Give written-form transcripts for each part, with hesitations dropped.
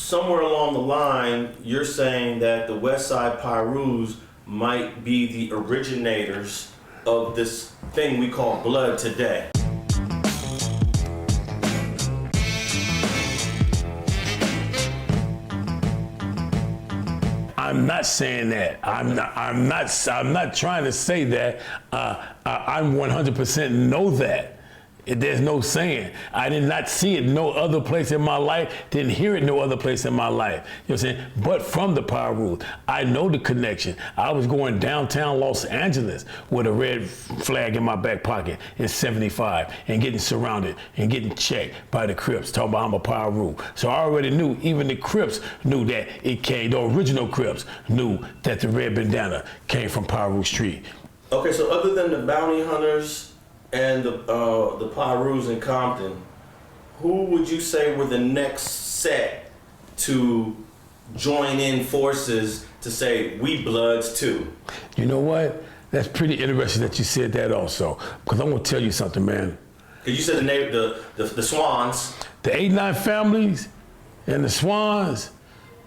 somewhere along the line, you're saying that the Westside Pirus might be the originators of this thing we call blood today. I'm not saying that. I'm not trying to say that. I'm 100% know that. There's no saying. I did not see it no other place in my life, didn't hear it no other place in my life. You know what I'm saying? But from the Pirus, I know the connection. I was going downtown Los Angeles with a red flag in my back pocket in '75 and getting surrounded and getting checked by the Crips, talking about I'm a Pirus. So I already knew, even the Crips knew that it came, the original Crips knew that the red bandana came from Pirus Street. Okay, so other than the bounty hunters and the Pirus in Compton, who would you say were the next set to join in forces to say, we Bloods too? You know what? That's pretty interesting that you said that also, because I'm gonna tell you something, man. Because you said the Swans. The 8-9 families and the Swans,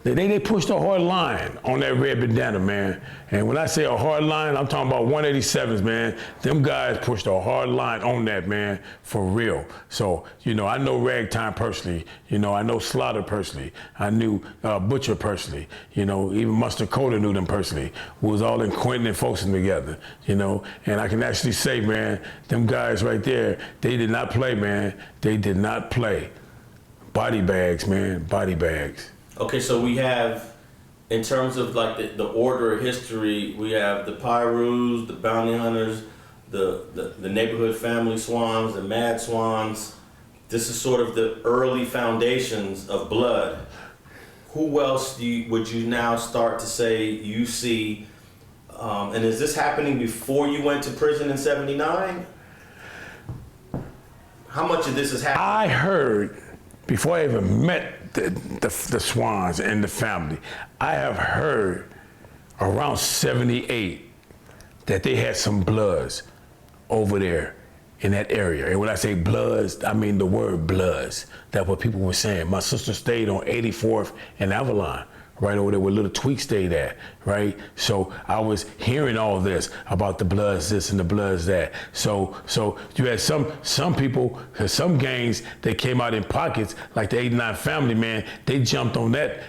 they pushed a hard line on that red bandana, man. And when I say a hard line, I'm talking about 187s, man. Them guys pushed a hard line on that, man, for real. So, you know, I know Ragtime personally. You know, I know Slaughter personally. I knew Butcher personally. You know, even Mustard Coda knew them personally. We was all in Quentin and Folsom together, you know. And I can actually say, man, them guys right there, they did not play, man. They did not play. Body bags, man, body bags. Okay, so we have, in terms of like the order of history, we have the Pirus, the bounty hunters, the neighborhood family Swans, the Mad Swans. This is sort of the early foundations of blood. Who else would you now start to say you see, and is this happening before you went to prison in '79? How much of this is happening? I heard, before I even met the Swans and the family, I have heard around '78 that they had some Bloods over there in that area. And when I say Bloods, I mean the word Bloods. That's what people were saying. My sister stayed on 84th and Avalon, right over there where Little Tweak stayed at, right? So I was hearing all this about the Bloods this and the Bloods that. So you had some people, some gangs that came out in pockets, like the 8-9 family, man, they jumped on that,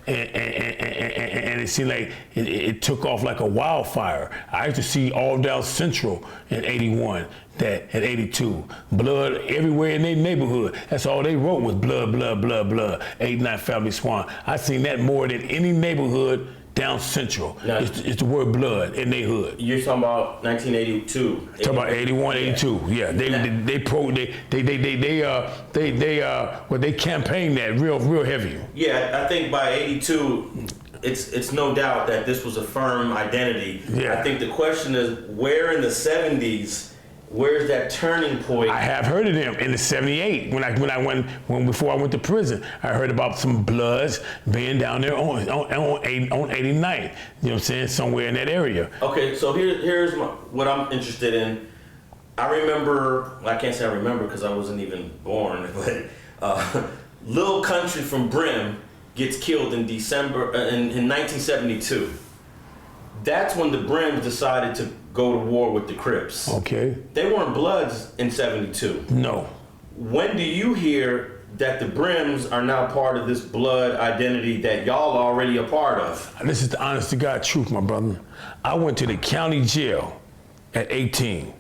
and it seemed like it took off like a wildfire. I used to see all down Central in '81, that at '82, blood everywhere in their neighborhood. That's all they wrote was blood, blood, blood, blood. 8-9 family Swan. I seen that more than any neighborhood down Central. Now, it's the word blood in their hood. You're talking about 1982. Talking about 81, 82. Yeah, they campaigned that real heavy. Yeah, I think by '82, it's no doubt that this was a firm identity. Yeah. I think the question is, where in the '70s? Where's that turning point? I have heard of them in the '78 before I went to prison. I heard about some Bloods being down there on 89th. You know what I'm saying? Somewhere in that area. Okay, so here's what I'm interested in. I remember, I can't say I remember because I wasn't even born, but Lil Country from Brim gets killed in December in 1972. That's when the Brims decided to go to war with the Crips. Okay. They weren't Bloods in '72. No. When do you hear that the Brims are now part of this blood identity that y'all are already a part of? This is the honest to God truth, my brother. I went to the county jail at 18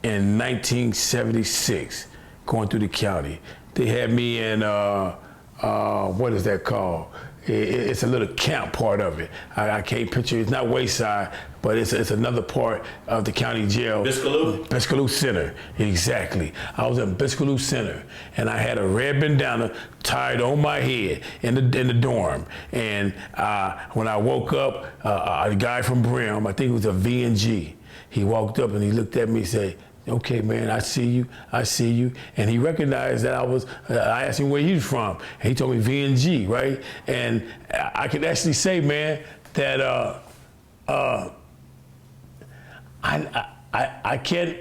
in 1976, going through the county. They had me in, what is that called? It's a little camp part of it. I can't picture, it's not Wayside, but it's another part of the county jail. Biscaloo? Biscaloo Center, exactly. I was in Biscaloo Center, and I had a red bandana tied on my head in the dorm. And when I woke up, a guy from Brim, I think it was a V&G, he walked up and he looked at me and said, "Okay, man, I see you. And he recognized that I asked him where he's from. And he told me V&G, right? And I could actually say, man, that I can't,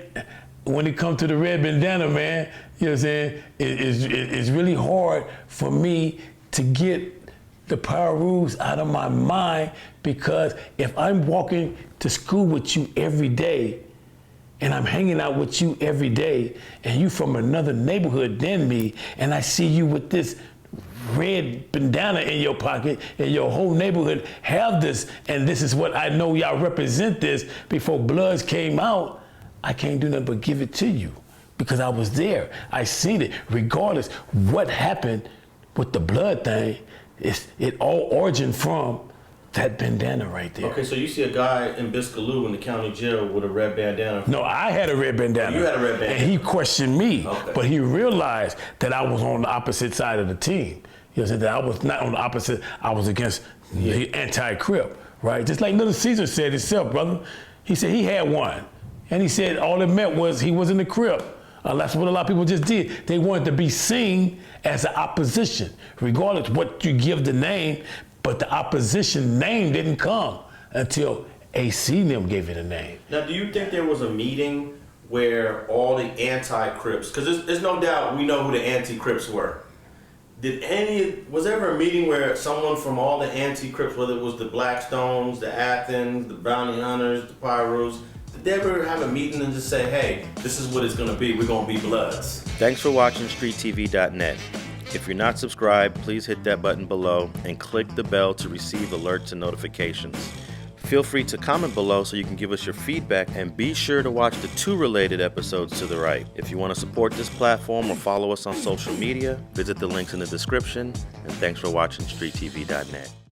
when it comes to the red bandana, man, you know what I'm saying? It's really hard for me to get the Pirus out of my mind, because if I'm walking to school with you every day and I'm hanging out with you every day and you from another neighborhood than me, and I see you with this red bandana in your pocket and your whole neighborhood have this, and this is what I know y'all represent this, before Bloods came out, I can't do nothing but give it to you because I was there. I seen it. Regardless what happened with the blood thing, it all origin from that bandana right there. Okay, so you see a guy in Biscayne in the county jail with a red bandana. No, I had a red bandana. You had a red bandana. And he questioned me, Okay. but he realized that I was on the opposite side of the team. You know, that I was not on the opposite, I was against the anti-Crip, right? Just like Little Caesar said himself, brother. He said he had one. And he said all it meant was he was in the Crip. That's what a lot of people just did. They wanted to be seen as an opposition, regardless what you give the name, but the opposition name didn't come until AC and them gave it a name. Now, do you think there was a meeting where all the anti-Crips, because there's no doubt we know who the anti-Crips were. Was there ever a meeting where someone from all the anti-Crips, whether it was the Blackstones, the Athens, the Bounty Hunters, the Pirus, did they ever have a meeting and just say, hey, this is what it's going to be, we're going to be Bloods? Thanks for watching StreetTV.net. If you're not subscribed, please hit that button below and click the bell to receive alerts and notifications. Feel free to comment below so you can give us your feedback, and be sure to watch the 2 related episodes to the right. If you want to support this platform or follow us on social media, visit the links in the description, and thanks for watching StreetTV.net.